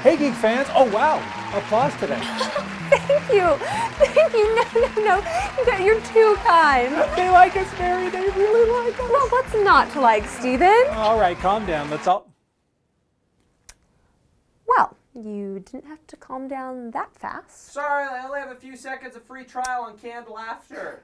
Hey, Geek fans. Oh, wow. Applause today. Thank you. Thank you. No. You're too kind. They like us, Mary. They really like us. Well, what's not to like, Stephen? All right, calm down. Let's all... Well, you didn't have to calm down that fast. Sorry, I only have a few seconds of free trial on canned laughter.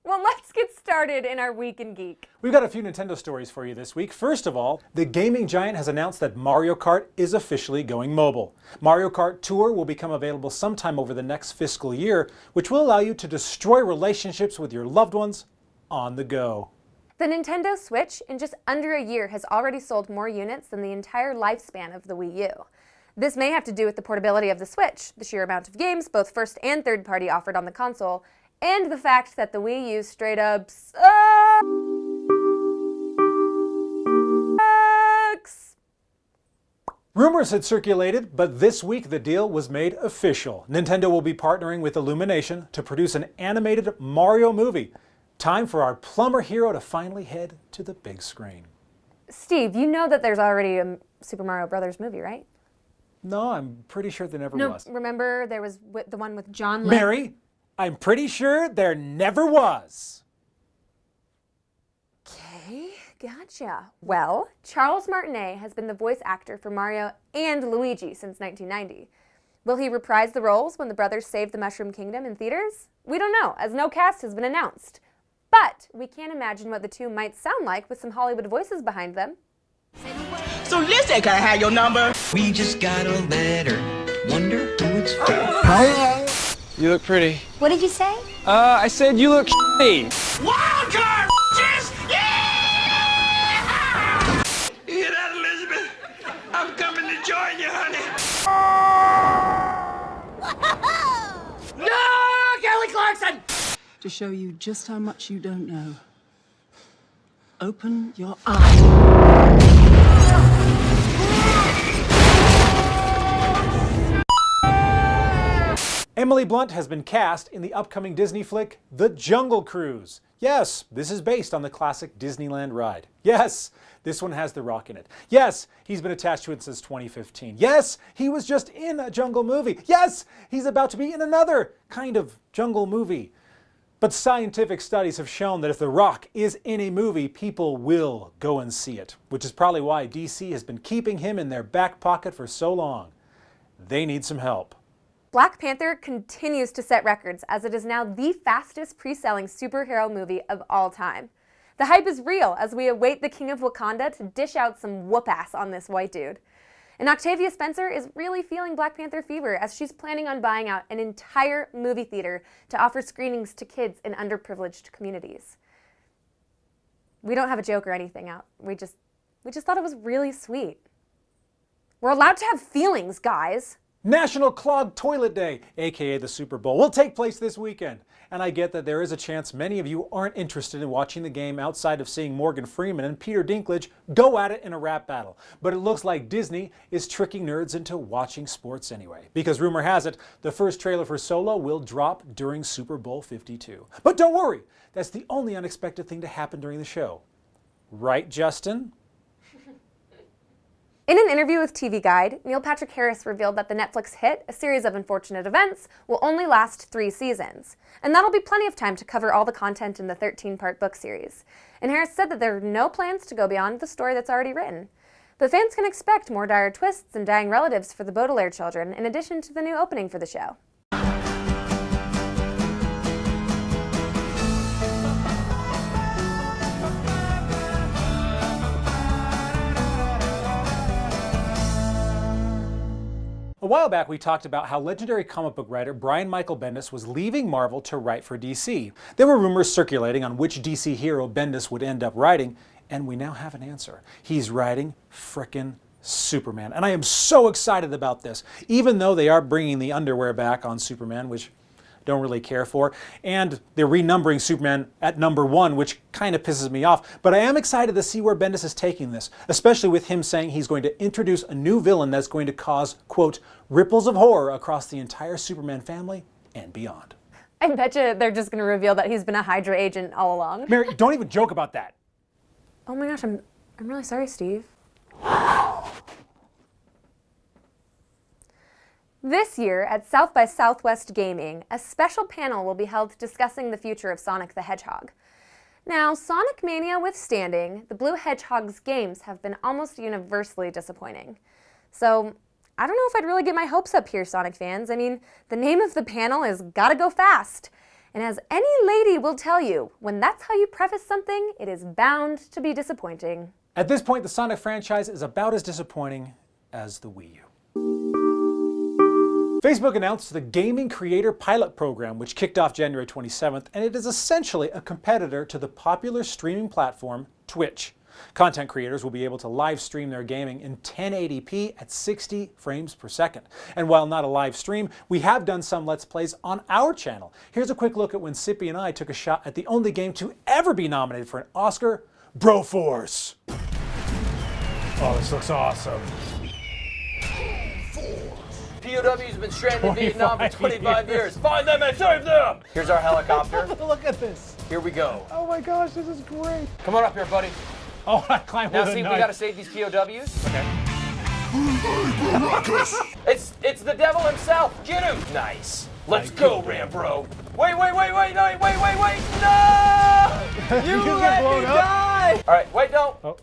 Well, let's get started in our Week in Geek. We've got a few Nintendo stories for you this week. First of all, the gaming giant has announced that Mario Kart is officially going mobile. Mario Kart Tour will become available sometime over the next fiscal year, which will allow you to destroy relationships with your loved ones on the go. The Nintendo Switch, in just under a year, has already sold more units than the entire lifespan of the Wii U. This may have to do with the portability of the Switch, the sheer amount of games, both first and third party, offered on the console, and the fact that the Wii U straight up sucks. Rumors had circulated, but this week the deal was made official. Nintendo will be partnering with Illumination to produce an animated Mario movie. Time for our plumber hero to finally head to the big screen. Steve, you know that there's already a Super Mario Brothers movie, right? No, I'm pretty sure there never was. Remember there was the one with John Mary, I'm pretty sure there never was. Okay, gotcha. Well, Charles Martinet has been the voice actor for Mario and Luigi since 1990. Will he reprise the roles when the brothers save the Mushroom Kingdom in theaters? We don't know, as no cast has been announced. But we can't imagine what the two might sound like with some Hollywood voices behind them. So listen, can I have your number? We just got a letter. Wonder who it's for. You look pretty. What did you say? I said you look shitty. Wild card, bitches! Yeah! You hear that, Elizabeth? I'm coming to join you, honey. No, Kelly Clarkson! To show you just how much you don't know. Open your eyes. Emily Blunt has been cast in the upcoming Disney flick, The Jungle Cruise. Yes, this is based on the classic Disneyland ride. Yes, this one has The Rock in it. Yes, he's been attached to it since 2015. Yes, he was just in a jungle movie. Yes, he's about to be in another kind of jungle movie. But scientific studies have shown that if The Rock is in a movie, people will go and see it, which is probably why DC has been keeping him in their back pocket for so long. They need some help. Black Panther continues to set records as it is now the fastest pre-selling superhero movie of all time. The hype is real as we await the King of Wakanda to dish out some whoop-ass on this white dude. And Octavia Spencer is really feeling Black Panther fever as she's planning on buying out an entire movie theater to offer screenings to kids in underprivileged communities. We don't have a joke or anything out. We just thought it was really sweet. We're allowed to have feelings, guys. National Clogged Toilet Day, aka the Super Bowl, will take place this weekend. And I get that there is a chance many of you aren't interested in watching the game outside of seeing Morgan Freeman and Peter Dinklage go at it in a rap battle. But it looks like Disney is tricking nerds into watching sports anyway. Because rumor has it, the first trailer for Solo will drop during Super Bowl 52. But don't worry, that's the only unexpected thing to happen during the show. Right, Justin? In an interview with TV Guide, Neil Patrick Harris revealed that the Netflix hit, A Series of Unfortunate Events, will only last 3 seasons. And that'll be plenty of time to cover all the content in the 13-part book series. And Harris said that there are no plans to go beyond the story that's already written. But fans can expect more dire twists and dying relatives for the Baudelaire children, in addition to the new opening for the show. A while back, we talked about how legendary comic book writer Brian Michael Bendis was leaving Marvel to write for DC. There were rumors circulating on which DC hero Bendis would end up writing, and we now have an answer. He's writing frickin' Superman. And I am so excited about this, even though they are bringing the underwear back on Superman, which I don't really care for, and they're renumbering Superman at #1, which kind of pisses me off. But I am excited to see where Bendis is taking this, especially with him saying he's going to introduce a new villain that's going to cause, quote, ripples of horror across the entire Superman family and beyond. I bet you they're just going to reveal that he's been a Hydra agent all along. Mary, don't even joke about that. Oh my gosh, I'm really sorry, Steve. This year at South by Southwest Gaming, a special panel will be held discussing the future of Sonic the Hedgehog. Now, Sonic Mania withstanding, the Blue Hedgehog's games have been almost universally disappointing. So, I don't know if I'd really get my hopes up here, Sonic fans. I mean, the name of the panel is Gotta Go Fast. And as any lady will tell you, when that's how you preface something, it is bound to be disappointing. At this point, the Sonic franchise is about as disappointing as the Wii U. Facebook announced the Gaming Creator Pilot Program, which kicked off January 27th, and it is essentially a competitor to the popular streaming platform Twitch. Content creators will be able to live stream their gaming in 1080p at 60 frames per second. And while not a live stream, we have done some Let's Plays on our channel. Here's a quick look at when Sippy and I took a shot at the only game to ever be nominated for an Oscar, Broforce. Oh, this looks awesome. POW's been stranded in Vietnam for 25 years. Find them and save them! Here's our helicopter. Look at this. Here we go. Oh my gosh, this is great. Come on up here, buddy. Oh, I climbed Now with a see, we knife. gotta save these POWs. Okay. It's the devil himself. Get him. Nice. Let's go, Rambro. Wait, no! You let me die! All right, wait, don't. Oh.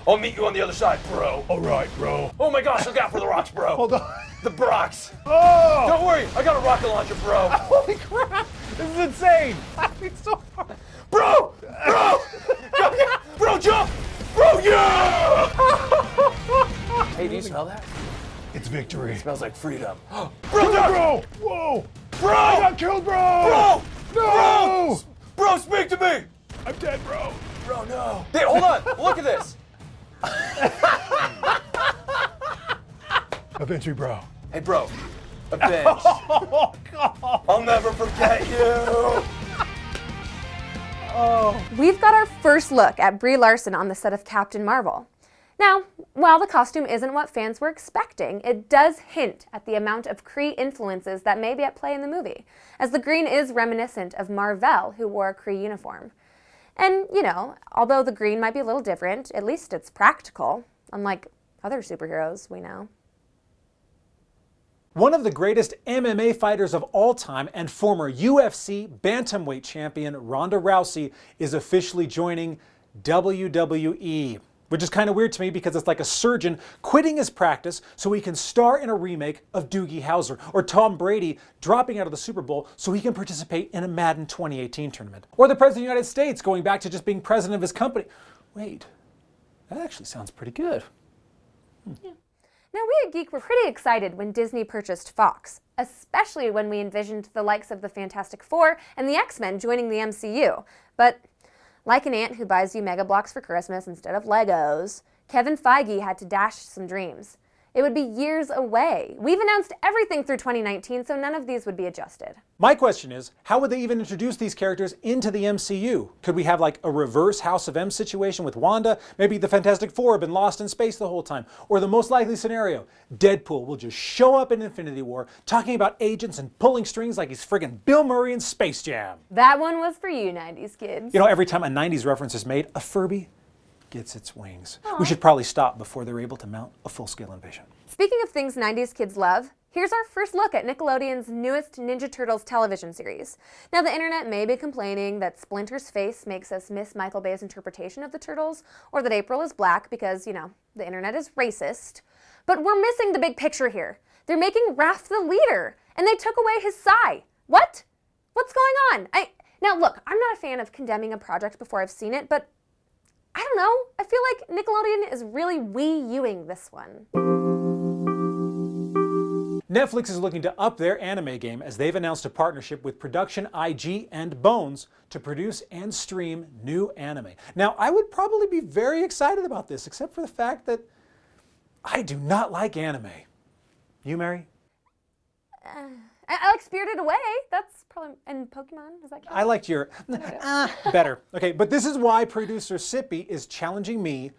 I'll meet you on the other side, bro. All right, bro. Oh my gosh, look out for the rocks, bro. Hold on. The rocks. Oh! Don't worry, I got a rocket launcher, bro. Holy crap! This is insane! It's so hard. Bro! Bro, jump! Bro, yeah! Hey, do you smell that? It's victory. It smells like freedom. Bro! Whoa! Bro! I got killed, bro! No! Bro, speak to me! I'm dead, bro. Bro, no. Hey, hold on. Look at this. Avenge me, bro. Hey, bro. Avenge. Oh, God. I'll never forget you. We've got our first look at Brie Larson on the set of Captain Marvel. Now, while the costume isn't what fans were expecting, it does hint at the amount of Kree influences that may be at play in the movie, as the green is reminiscent of Mar-Vell, who wore a Kree uniform. And, you know, although the green might be a little different, at least it's practical, unlike other superheroes we know. One of the greatest MMA fighters of all time and former UFC bantamweight champion Ronda Rousey is officially joining WWE. Which is kind of weird to me because it's like a surgeon quitting his practice so he can star in a remake of Doogie Howser, or Tom Brady dropping out of the Super Bowl so he can participate in a Madden 2018 tournament. Or the President of the United States going back to just being president of his company. Wait, that actually sounds pretty good. Yeah. Now, we at Geek were pretty excited when Disney purchased Fox, especially when we envisioned the likes of the Fantastic Four and the X-Men joining the MCU. But like an aunt who buys you Mega Bloks for Christmas instead of Legos, Kevin Feige had to dash some dreams. It would be years away. We've announced everything through 2019, so none of these would be adjusted. My question is, how would they even introduce these characters into the MCU? Could we have like a reverse House of M situation with Wanda? Maybe the Fantastic Four have been lost in space the whole time. Or the most likely scenario, Deadpool will just show up in Infinity War talking about agents and pulling strings like he's friggin' Bill Murray in Space Jam. That one was for you, 90s kids. You know, every time a 90s reference is made, a Furby gets its wings. We should probably stop before they're able to mount a full-scale invasion. Speaking of things 90s kids love, here's our first look at Nickelodeon's newest Ninja Turtles television series. Now, the internet may be complaining that Splinter's face makes us miss Michael Bay's interpretation of the Turtles, or that April is black because, you know, the internet is racist. But we're missing the big picture here. They're making Raph the leader, and they took away his sai. What? What's going on? Now, look, I'm not a fan of condemning a project before I've seen it, but I don't know. I feel like Nickelodeon is really Wii U-ing this one. Netflix is looking to up their anime game as they've announced a partnership with Production IG and Bones to produce and stream new anime. Now, I would probably be very excited about this, except for the fact that I do not like anime. You, Mary? I like Spirited Away. That's probably, and Pokemon, is that count? I liked your better. Okay, but this is why producer Sippy is challenging me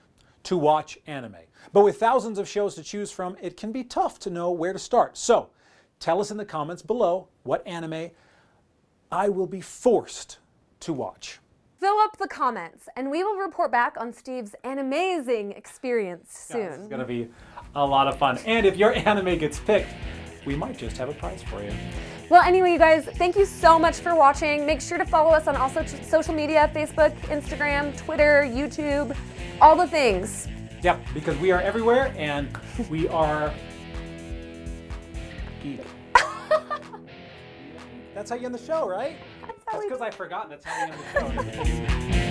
to watch anime. But with thousands of shows to choose from, it can be tough to know where to start. So, tell us in the comments below what anime I will be forced to watch. Fill up the comments, and we will report back on Steve's amazing experience soon. Yeah, this is going to be a lot of fun. And if your anime gets picked, we might just have a prize for you. Well, anyway, you guys, thank you so much for watching. Make sure to follow us on also social media, Facebook, Instagram, Twitter, YouTube, all the things. Yeah, because we are everywhere and we are geek. That's how you end the show, right? That's how That's we because I forgot that's how you end the show.